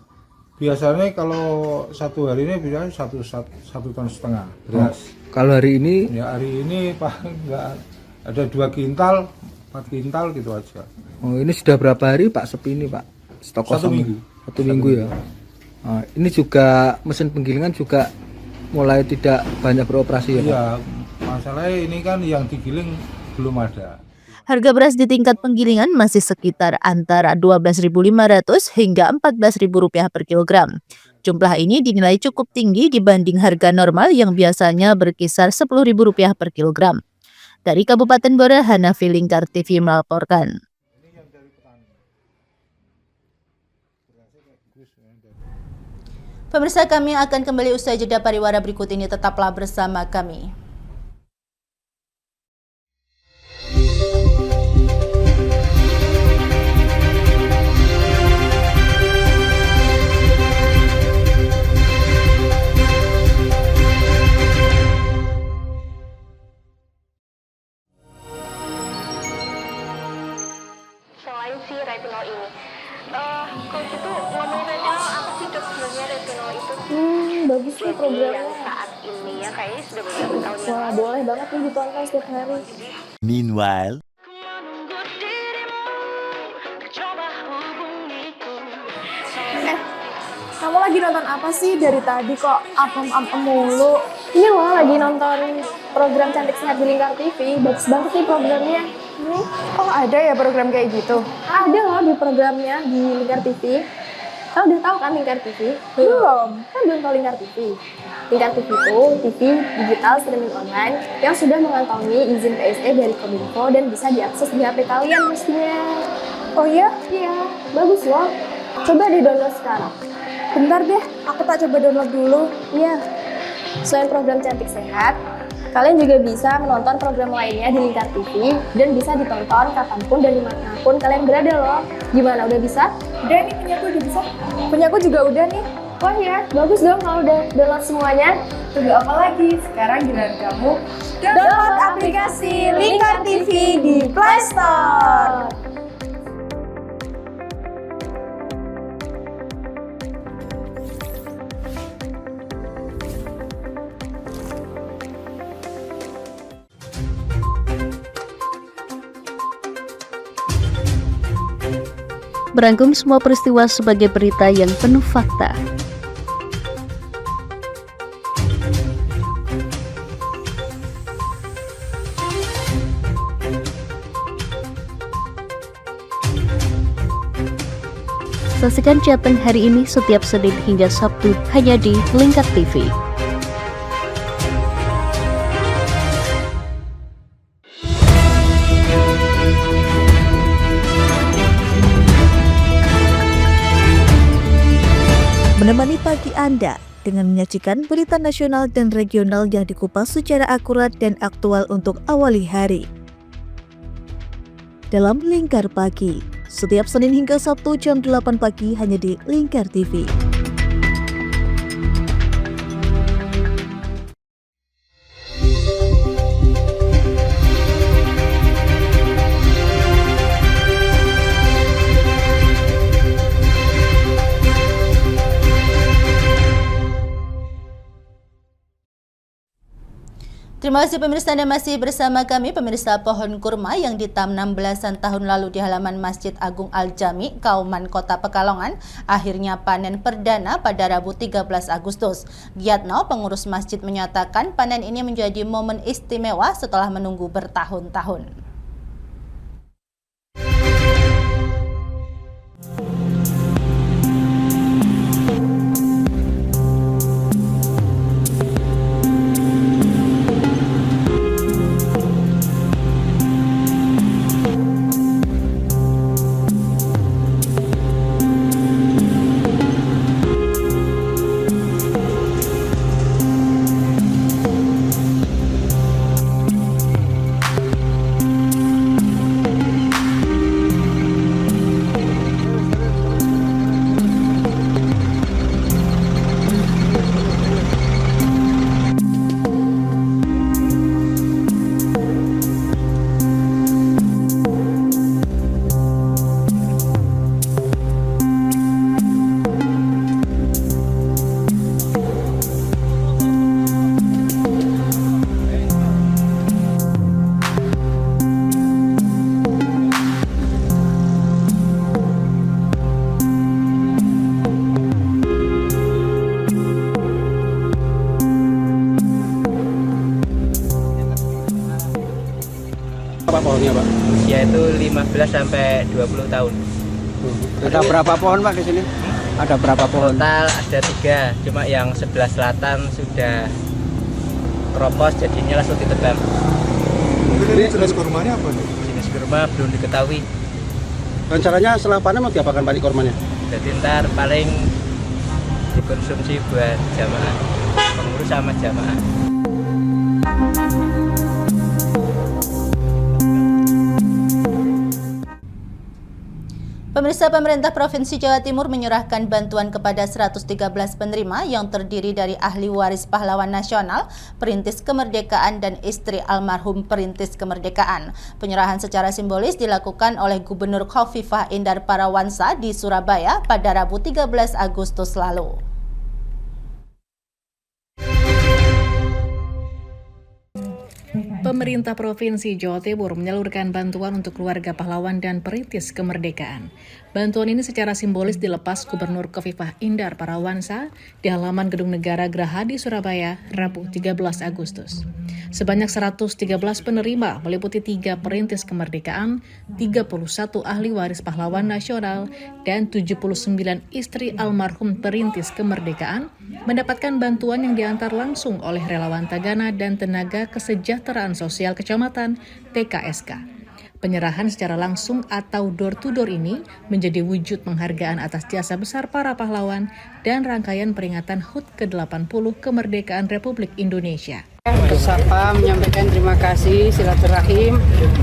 Biasanya kalau satu hari ini biasanya satu ton setengah beras. Kalau hari ini? Ya hari ini paling nggak ada 2 kintal, 4 kintal gitu aja. Oh, ini sudah berapa hari Pak sepi ini Pak? Stok kosong? Satu minggu ya. Nah, ini juga mesin penggilingan juga mulai tidak banyak beroperasi ya Pak? Iya, masalahnya ini kan yang digiling belum ada. Harga beras di tingkat penggilingan masih sekitar antara Rp12.500 hingga Rp14.000 per kilogram. Jumlah ini dinilai cukup tinggi dibanding harga normal yang biasanya berkisar Rp10.000 per kilogram. Dari Kabupaten Blora, Hanafi, Lingkar TV melaporkan. Pemirsa, kami akan kembali usai jeda pariwara berikut ini, tetaplah bersama kami. Selain si retinol ini, kalau gitu ngomongin retinol, apa sih dok sebenarnya retinol itu? Bagus nih programnya. Yang saat ini ya kayaknya sudah beberapa tahun yang Wah, lalu. boleh banget nih ditonton setiap hari. Meanwhile, Kamu lagi nonton apa sih dari tadi kok apem-apem mulu? Ini loh lagi nonton program Cantik Sehat di Lingkar TV. Bagus banget nih programnya. Oh, ada ya program kayak gitu? Ada loh di programnya di Lingkar TV. Kamu udah tahu kan Lingkar TV? Belum. Kan belum tahu Lingkar TV. Lingkar TV itu TV digital streaming online yang sudah mengantongi izin PSE dari Kominfo dan bisa diakses di HP kalian mestinya. Oh iya? Iya, bagus loh. Coba di-download sekarang. Bentar deh, aku tak coba download dulu. Iya. Selain program Cantik Sehat, kalian juga bisa menonton program lainnya di Lingkar TV dan bisa ditonton kapanpun dan dimanapun kalian berada loh. Gimana, udah bisa? Udah nih, punyaku udah bisa. Punyaku juga udah nih. Wah ya, bagus dong kalau udah download semuanya. Tunggu apa lagi? Sekarang giliran kamu download aplikasi Lingkar TV di Play Store. Merangkum semua peristiwa sebagai berita yang penuh fakta. Saksikan Jateng hari ini setiap Senin hingga Sabtu hanya di Lingkar TV. Menemani pagi Anda dengan menyajikan berita nasional dan regional yang dikupas secara akurat dan aktual untuk awali hari. Dalam Lingkar Pagi, setiap Senin hingga Sabtu jam 8 pagi hanya di Lingkar TV. Terima kasih pemirsa, Anda masih bersama kami. Pemirsa, pohon kurma yang ditanam belasan tahun lalu di halaman Masjid Agung Al-Jami, Kauman, Kota Pekalongan, akhirnya panen perdana pada Rabu 13 Agustus. Giatno, pengurus masjid, menyatakan panen ini menjadi momen istimewa setelah menunggu bertahun-tahun. Berapa pohonnya, Pak? Usia itu 15 sampai 20 tahun. Ada berapa pohon, Pak, di sini? Ada berapa pohon? Total ada 3, cuma yang sebelah selatan sudah keropos, jadinya langsung ditebang. Ini jenis kurmanya apa nih? Jenis kurma belum diketahui. Rencananya setelah panen mau diapakan Pak kurmanya? Jadi ntar paling dikonsumsi buat jamaah, pengurus sama jamaah. Pemirsa, pemerintah Provinsi Jawa Timur menyerahkan bantuan kepada 113 penerima yang terdiri dari ahli waris pahlawan nasional, perintis kemerdekaan, dan istri almarhum perintis kemerdekaan. Penyerahan secara simbolis dilakukan oleh Gubernur Khofifah Indar Parawansa di Surabaya pada Rabu 13 Agustus lalu. Pemerintah Provinsi Jawa Timur menyalurkan bantuan untuk keluarga pahlawan dan perintis kemerdekaan. Bantuan ini secara simbolis dilepas Gubernur Khofifah Indar Parawansa di halaman Gedung Negara Gerahadi Surabaya, Rabu 13 Agustus. Sebanyak 113 penerima meliputi 3 perintis kemerdekaan, 31 ahli waris pahlawan nasional, dan 79 istri almarhum perintis kemerdekaan mendapatkan bantuan yang diantar langsung oleh relawan Tagana dan Tenaga Kesejahteraan Sosial Kecamatan TKSK. Penyerahan secara langsung atau door-to-door ini menjadi wujud penghargaan atas jasa besar para pahlawan dan rangkaian peringatan HUT ke-80 Kemerdekaan Republik Indonesia. Bersapa menyampaikan terima kasih silaturahim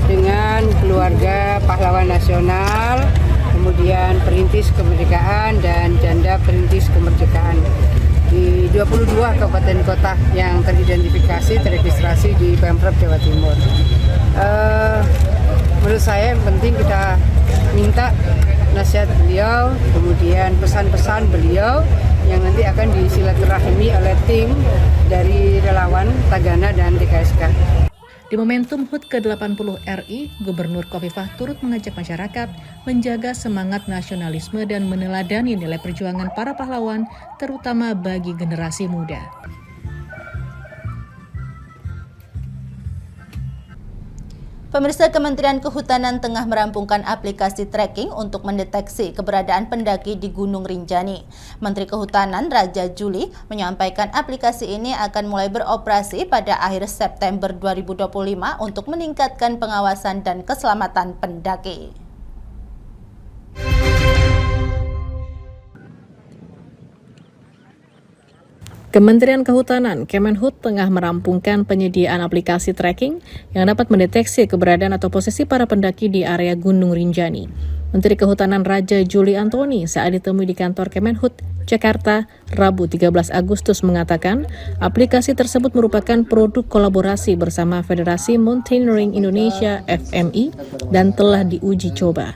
dengan keluarga pahlawan nasional kemudian perintis kemerdekaan dan janda perintis kemerdekaan di 22 kabupaten kota yang teridentifikasi, teregistrasi di Pemprov Jawa Timur. Menurut saya yang penting kita minta nasihat beliau, kemudian pesan-pesan beliau yang nanti akan disilaturahimi oleh tim dari relawan Tagana dan DKSK. Di momentum HUT ke-80 RI, Gubernur Khofifah turut mengajak masyarakat menjaga semangat nasionalisme dan meneladani nilai perjuangan para pahlawan, terutama bagi generasi muda. Pemirsa, Kementerian Kehutanan tengah merampungkan aplikasi tracking untuk mendeteksi keberadaan pendaki di Gunung Rinjani. Menteri Kehutanan Raja Juli menyampaikan aplikasi ini akan mulai beroperasi pada akhir September 2025 untuk meningkatkan pengawasan dan keselamatan pendaki. Kementerian Kehutanan Kemenhut tengah merampungkan penyediaan aplikasi tracking yang dapat mendeteksi keberadaan atau posisi para pendaki di area Gunung Rinjani. Menteri Kehutanan Raja Juli Antoni saat ditemui di kantor Kemenhut, Jakarta, Rabu 13 Agustus mengatakan aplikasi tersebut merupakan produk kolaborasi bersama Federasi Mountaineering Indonesia (FMI) dan telah diuji coba.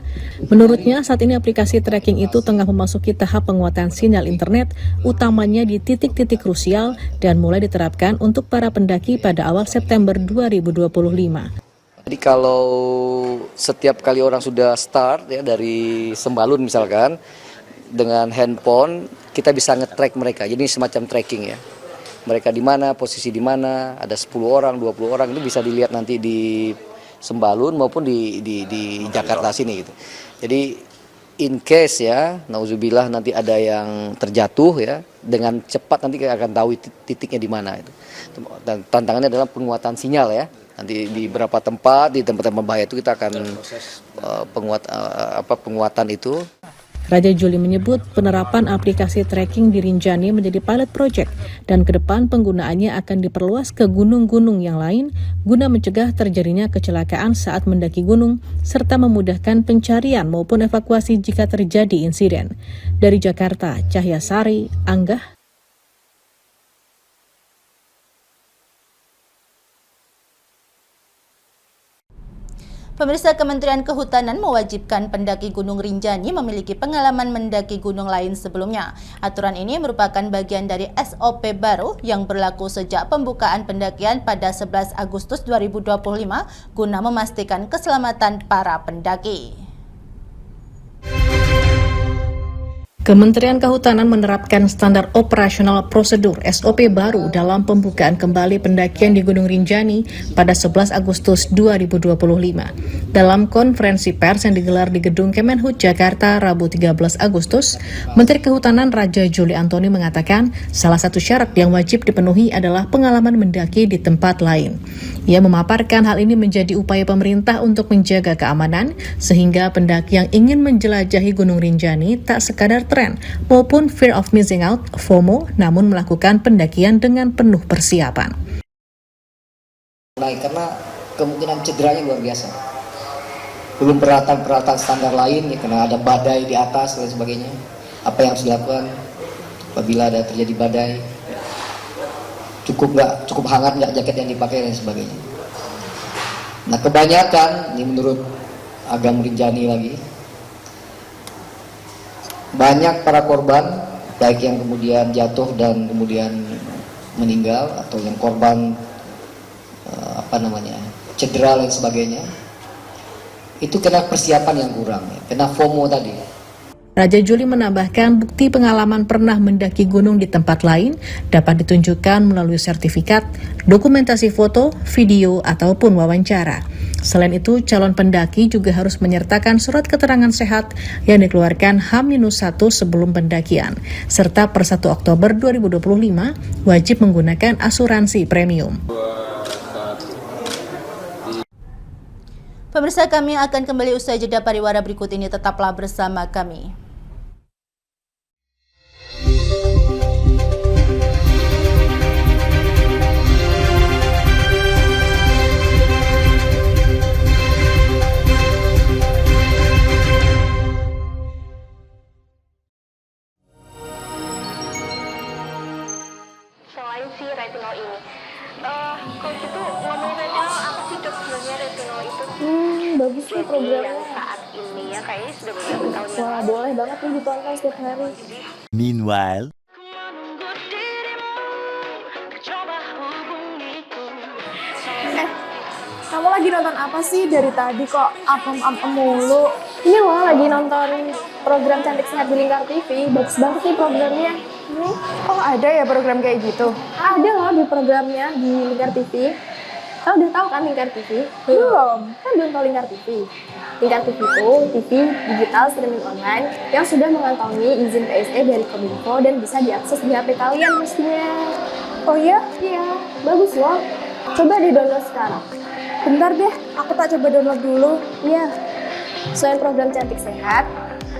Menurutnya, saat ini aplikasi tracking itu tengah memasuki tahap penguatan sinyal internet, utamanya di titik-titik krusial dan mulai diterapkan untuk para pendaki pada awal September 2025. Jadi kalau setiap kali orang sudah start ya dari Sembalun misalkan, dengan handphone kita bisa nge-track mereka. Jadi semacam tracking ya. Mereka di mana, posisi di mana, ada 10 orang, 20 orang, itu bisa dilihat nanti di Sembalun maupun di Jakarta sini gitu. Jadi in case ya, nauzubillah nanti ada yang terjatuh ya, dengan cepat nanti kita akan tahu titiknya di mana itu. Dan tantangannya adalah penguatan sinyal ya. Nanti di beberapa tempat, di tempat-tempat bahaya itu kita akan penguatan itu. Raja Juli menyebut penerapan aplikasi tracking di Rinjani menjadi pilot project dan ke depan penggunaannya akan diperluas ke gunung-gunung yang lain guna mencegah terjadinya kecelakaan saat mendaki gunung serta memudahkan pencarian maupun evakuasi jika terjadi insiden. Dari Jakarta, Cahya Sari, Anggah. Pemirsa, Kementerian Kehutanan mewajibkan pendaki Gunung Rinjani memiliki pengalaman mendaki gunung lain sebelumnya. Aturan ini merupakan bagian dari SOP baru yang berlaku sejak pembukaan pendakian pada 11 Agustus 2025 guna memastikan keselamatan para pendaki. Kementerian Kehutanan menerapkan standar operasional prosedur (SOP) baru dalam pembukaan kembali pendakian di Gunung Rinjani pada 11 Agustus 2025. Dalam konferensi pers yang digelar di Gedung Kemenhut Jakarta Rabu 13 Agustus, Menteri Kehutanan Raja Juli Antoni mengatakan salah satu syarat yang wajib dipenuhi adalah pengalaman mendaki di tempat lain. Ia memaparkan hal ini menjadi upaya pemerintah untuk menjaga keamanan sehingga pendaki yang ingin menjelajahi Gunung Rinjani tak sekadar tren maupun fear of missing out (FOMO), namun melakukan pendakian dengan penuh persiapan. Karena kemungkinan cederanya luar biasa. Belum peralatan standar lain, ya, karena ada badai di atas dan sebagainya. Apa yang harus dilakukan apabila ada terjadi badai? Cukup hangat nggak jaket yang dipakai dan sebagainya. Nah, kebanyakan ini menurut Agam Rinjani lagi, banyak para korban baik yang kemudian jatuh dan kemudian meninggal atau yang korban cedera dan sebagainya, itu kena persiapan yang kurang, kena FOMO tadi. Raja Juli menambahkan bukti pengalaman pernah mendaki gunung di tempat lain dapat ditunjukkan melalui sertifikat, dokumentasi foto, video, ataupun wawancara. Selain itu, calon pendaki juga harus menyertakan surat keterangan sehat yang dikeluarkan H-1 sebelum pendakian, serta per 1 Oktober 2025 wajib menggunakan asuransi premium. Pemirsa, kami akan kembali usai jeda pariwara berikut ini, tetaplah bersama kami. Kalau gitu ngomong retinol, apa sih dok sebenarnya retinol itu? Bagus nih programnya. Yang saat ini ya kayaknya sudah beberapa tahun yang Wah, lalu. boleh banget nih ditonton setiap hari. Meanwhile, Kamu lagi nonton apa sih dari tadi kok apem-apem mulu? Ini loh lagi nonton program Cantik Sehat di Lingkar TV. Bagus banget nih programnya. Oh, ada ya program kayak gitu? Ada loh di programnya di Lingkar TV. Kau udah tahu kan Lingkar TV? Belum. Kan belum tahu Lingkar TV. Lingkar TV itu TV digital streaming online yang sudah mengantongi izin PSE dari Kominfo dan bisa diakses di HP kalian mestinya. Oh iya? Iya, bagus loh. Coba di-download sekarang. Bentar deh, aku tak coba download dulu. Iya. Selain program Cantik Sehat,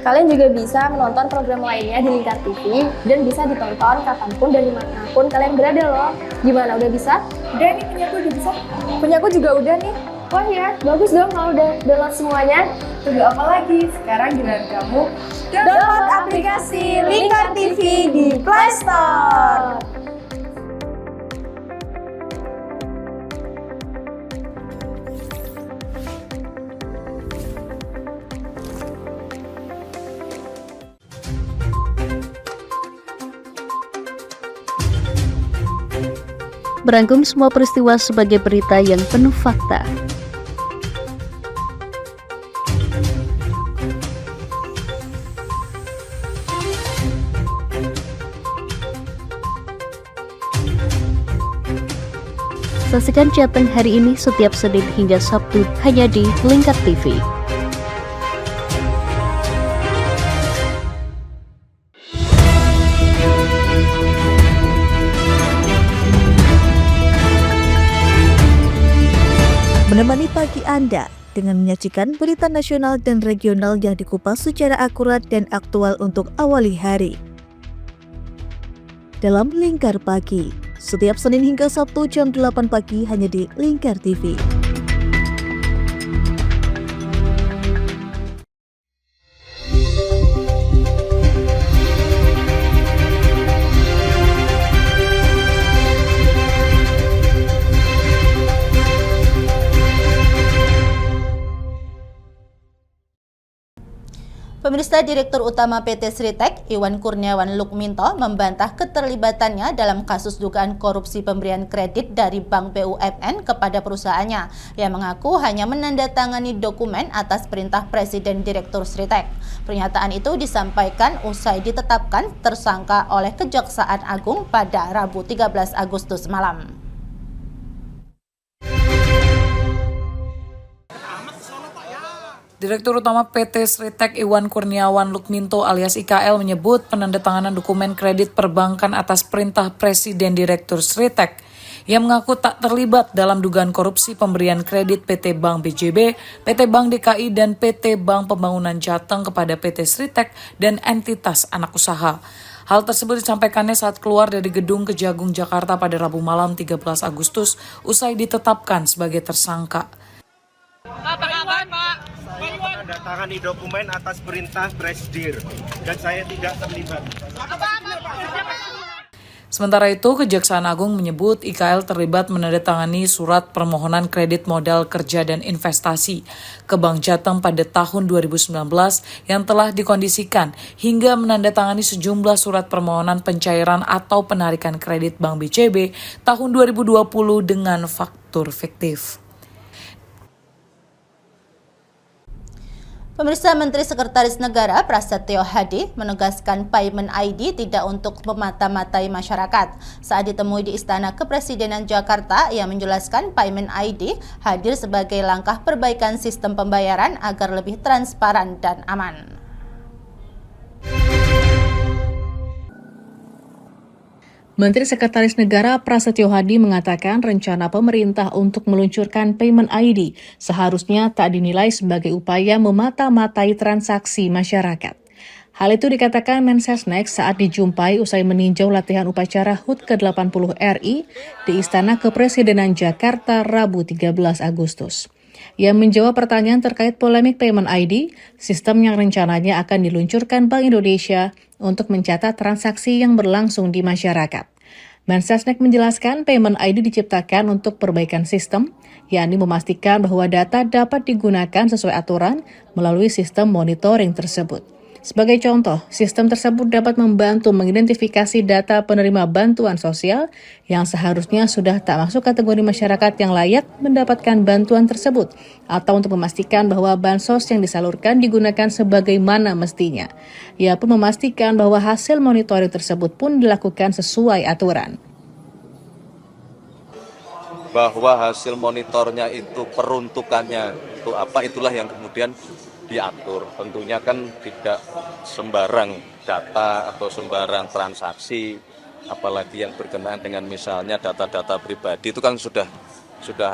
kalian juga bisa menonton program lainnya di Lingkar TV dan bisa ditonton kapanpun dan dimanapun kalian berada loh. Gimana, udah bisa? Udah nih, punyaku udah bisa. Punyaku juga udah nih. Wah ya, bagus dong kalau udah download semuanya. Tunggu apa lagi? Sekarang giliran kamu download aplikasi Lingkar TV di Play Store. Merangkum semua peristiwa sebagai berita yang penuh fakta. Saksikan Jateng hari ini setiap Senin hingga Sabtu hanya di Lingkar TV. Menemani pagi Anda dengan menyajikan berita nasional dan regional yang dikupas secara akurat dan aktual untuk awali hari. Dalam Lingkar Pagi, setiap Senin hingga Sabtu jam 8 pagi hanya di Lingkar TV. Pemirsa, Direktur Utama PT Sritek, Iwan Kurniawan Lukminto, membantah keterlibatannya dalam kasus dugaan korupsi pemberian kredit dari Bank BUMN kepada perusahaannya, yang mengaku hanya menandatangani dokumen atas perintah Presiden Direktur Sritek. Pernyataan itu disampaikan usai ditetapkan tersangka oleh Kejaksaan Agung pada Rabu 13 Agustus malam. Direktur Utama PT Sritek Iwan Kurniawan Lukminto alias IKL menyebut penandatanganan dokumen kredit perbankan atas perintah Presiden Direktur Sritek yang mengaku tak terlibat dalam dugaan korupsi pemberian kredit PT Bank BJB, PT Bank DKI, dan PT Bank Pembangunan Jateng kepada PT Sritek dan entitas anak usaha. Hal tersebut disampaikannya saat keluar dari gedung Kejagung Jakarta pada Rabu malam 13 Agustus usai ditetapkan sebagai tersangka. Apa kabar, Pak? Saya menandatangani dokumen atas perintah Presdir dan saya tidak terlibat. Sementara itu, Kejaksaan Agung menyebut IKL terlibat menandatangani surat permohonan kredit modal kerja dan investasi ke Bank Jateng pada tahun 2019 yang telah dikondisikan hingga menandatangani sejumlah surat permohonan pencairan atau penarikan kredit Bank BJB tahun 2020 dengan faktur fiktif. Pemirsa, Menteri Sekretaris Negara Prasetyo Hadi menegaskan Payment ID tidak untuk memata-matai masyarakat. Saat ditemui di Istana Kepresidenan Jakarta, ia menjelaskan Payment ID hadir sebagai langkah perbaikan sistem pembayaran agar lebih transparan dan aman. Menteri Sekretaris Negara Prasetyo Hadi mengatakan rencana pemerintah untuk meluncurkan Payment ID seharusnya tak dinilai sebagai upaya memata-matai transaksi masyarakat. Hal itu dikatakan Mensesnek saat dijumpai usai meninjau latihan upacara HUT ke-80 RI di Istana Kepresidenan Jakarta Rabu 13 Agustus. Ia menjawab pertanyaan terkait polemik Payment ID, sistem yang rencananya akan diluncurkan Bank Indonesia untuk mencatat transaksi yang berlangsung di masyarakat. Mensesnek menjelaskan Payment ID diciptakan untuk perbaikan sistem, yakni memastikan bahwa data dapat digunakan sesuai aturan melalui sistem monitoring tersebut. Sebagai contoh, sistem tersebut dapat membantu mengidentifikasi data penerima bantuan sosial yang seharusnya sudah tak masuk kategori masyarakat yang layak mendapatkan bantuan tersebut, atau untuk memastikan bahwa bansos yang disalurkan digunakan sebagaimana mestinya. Ia pun memastikan bahwa hasil monitoring tersebut pun dilakukan sesuai aturan. Bahwa hasil monitornya itu peruntukannya itu apa, itulah yang kemudian diatur. Tentunya kan tidak sembarang data atau sembarang transaksi, apalagi yang berkenaan dengan misalnya data-data pribadi itu kan sudah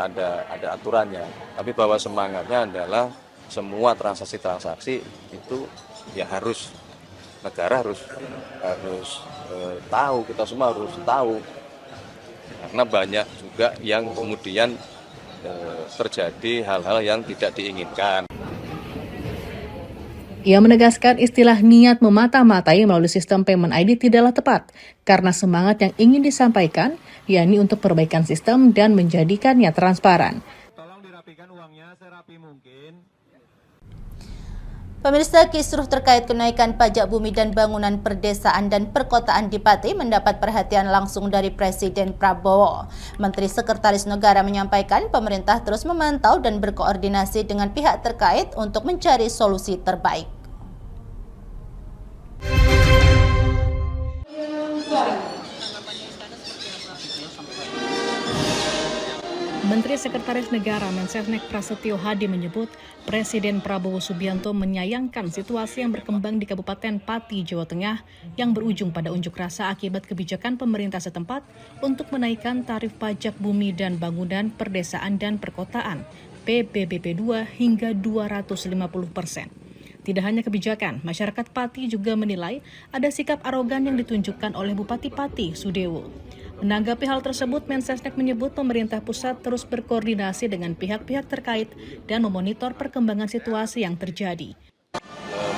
ada aturannya. Tapi bahwa semangatnya adalah semua transaksi-transaksi itu ya harus negara harus tahu, kita semua harus tahu. Karena banyak juga yang kemudian terjadi hal-hal yang tidak diinginkan. Ia menegaskan istilah niat memata-matai melalui sistem Payment ID tidaklah tepat, karena semangat yang ingin disampaikan, yakni untuk perbaikan sistem dan menjadikannya transparan. Tolong dirapikan uangnya serapi mungkin. Pemirsa, kisruh terkait kenaikan pajak bumi dan bangunan perdesaan dan perkotaan di Pati mendapat perhatian langsung dari Presiden Prabowo. Menteri Sekretaris Negara menyampaikan pemerintah terus memantau dan berkoordinasi dengan pihak terkait untuk mencari solusi terbaik. Menteri Sekretaris Negara Mensesnek Prasetyo Hadi menyebut Presiden Prabowo Subianto menyayangkan situasi yang berkembang di Kabupaten Pati, Jawa Tengah yang berujung pada unjuk rasa akibat kebijakan pemerintah setempat untuk menaikkan tarif pajak bumi dan bangunan perdesaan dan perkotaan PBBP 2 hingga 250%. Tidak hanya kebijakan, masyarakat Pati juga menilai ada sikap arogan yang ditunjukkan oleh Bupati Pati, Sudewo. Menanggapi hal tersebut, Mensesnek menyebut pemerintah pusat terus berkoordinasi dengan pihak-pihak terkait dan memonitor perkembangan situasi yang terjadi.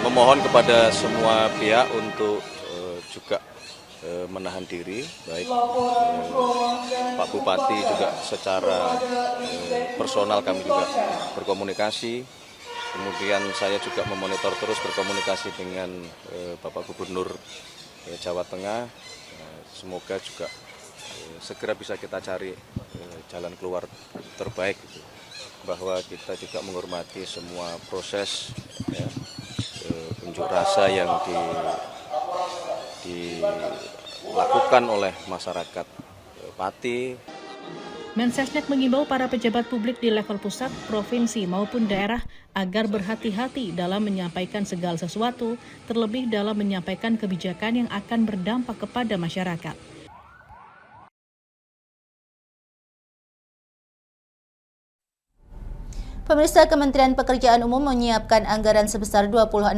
Memohon kepada semua pihak untuk juga menahan diri, baik Pak Bupati juga secara personal kami juga berkomunikasi. Kemudian saya juga memonitor terus berkomunikasi dengan Bapak Gubernur Jawa Tengah. Semoga juga segera bisa kita cari jalan keluar terbaik, bahwa kita juga menghormati semua proses unjuk rasa yang dilakukan oleh masyarakat Pati. Mensesnek mengimbau para pejabat publik di level pusat, provinsi maupun daerah agar berhati-hati dalam menyampaikan segala sesuatu, terlebih dalam menyampaikan kebijakan yang akan berdampak kepada masyarakat. Pemirsa, Kementerian Pekerjaan Umum menyiapkan anggaran sebesar 26,5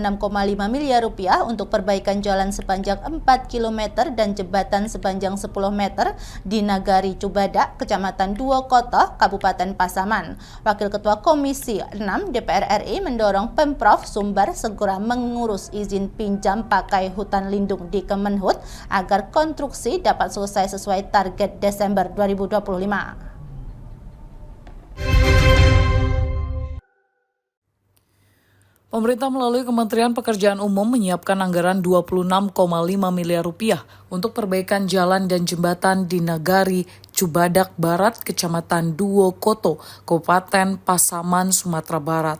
miliar rupiah untuk perbaikan jalan sepanjang 4 km dan jembatan sepanjang 10 meter di Nagari Cubadak, Kecamatan Duokoto, Kabupaten Pasaman. Wakil Ketua Komisi 6 DPR RI mendorong Pemprov Sumbar segera mengurus izin pinjam pakai hutan lindung di Kemenhut agar konstruksi dapat selesai sesuai target Desember 2025. Pemerintah melalui Kementerian Pekerjaan Umum menyiapkan anggaran 26,5 miliar rupiah untuk perbaikan jalan dan jembatan di Nagari Cubadak Barat, Kecamatan Duokoto, Kabupaten Pasaman, Sumatera Barat.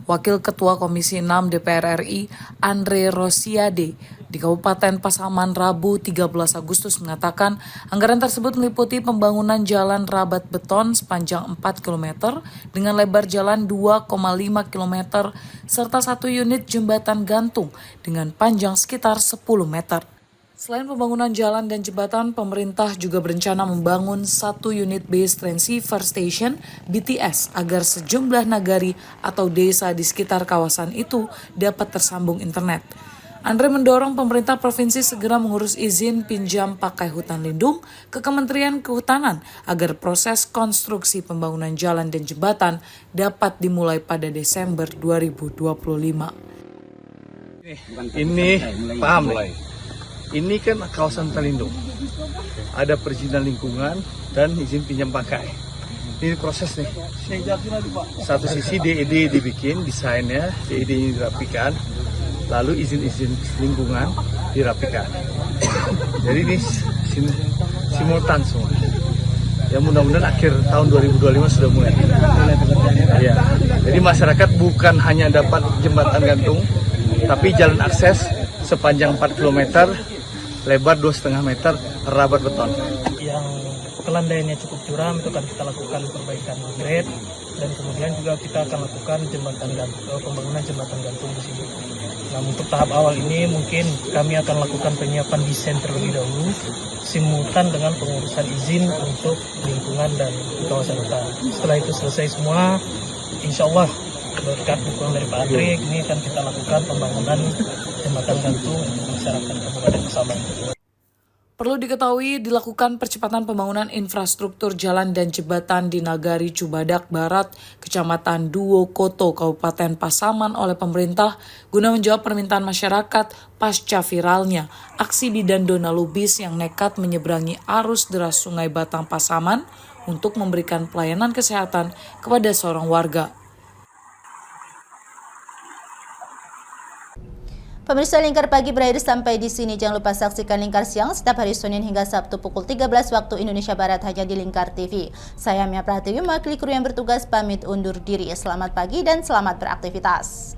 Wakil Ketua Komisi 6 DPR RI, Andre Rosiade, di Kabupaten Pasaman Rabu 13 Agustus mengatakan anggaran tersebut meliputi pembangunan jalan rabat beton sepanjang 4 km dengan lebar jalan 2,5 km serta 1 unit jembatan gantung dengan panjang sekitar 10 meter. Selain pembangunan jalan dan jembatan, pemerintah juga berencana membangun 1 unit base transceiver station BTS agar sejumlah nagari atau desa di sekitar kawasan itu dapat tersambung internet. Andre mendorong pemerintah provinsi segera mengurus izin pinjam pakai hutan lindung ke Kementerian Kehutanan agar proses konstruksi pembangunan jalan dan jembatan dapat dimulai pada Desember 2025. Ini paham nih. Ini kan kawasan hutan lindung, ada perizinan lingkungan dan izin pinjam pakai. Ini proses nih. Satu sisi DED dibikin, desainnya, DED ini dirapikan, lalu izin-izin lingkungan dirapikan. Jadi ini simultan semua. Ya mudah-mudahan akhir tahun 2025 sudah mulai. Ya. Jadi masyarakat bukan hanya dapat jembatan gantung, tapi jalan akses sepanjang 4 km, lebar 2,5 meter, rabat beton. Yang kelandaiannya cukup curam itu akan kita lakukan perbaikan grade, dan kemudian juga kita akan lakukan pembangunan jembatan gantung di sini. Nah, untuk tahap awal ini mungkin kami akan lakukan penyiapan desain terlebih dahulu, simultan dengan pengurusan izin untuk lingkungan dan kawasan hutan. Setelah itu selesai semua, insya Allah berkat dukungan dari Pak Adrik, ini akan kita lakukan pembangunan jembatan gantung untuk masyarakat Kabupaten Pasaman. Perlu diketahui dilakukan percepatan pembangunan infrastruktur jalan dan jembatan di Nagari Cubadak Barat, Kecamatan Duokoto, Kabupaten Pasaman oleh pemerintah guna menjawab permintaan masyarakat pasca viralnya aksi bidan Dona Lubis yang nekat menyeberangi arus deras Sungai Batang Pasaman untuk memberikan pelayanan kesehatan kepada seorang warga. Pemirsa Lingkar Pagi berakhir sampai di sini. Jangan lupa saksikan Lingkar Siang setiap hari Senin hingga Sabtu pukul 13 waktu Indonesia Barat hanya di Lingkar TV. Saya Mia Pratiwi, mewakili kru yang bertugas pamit undur diri. Selamat pagi dan selamat beraktivitas.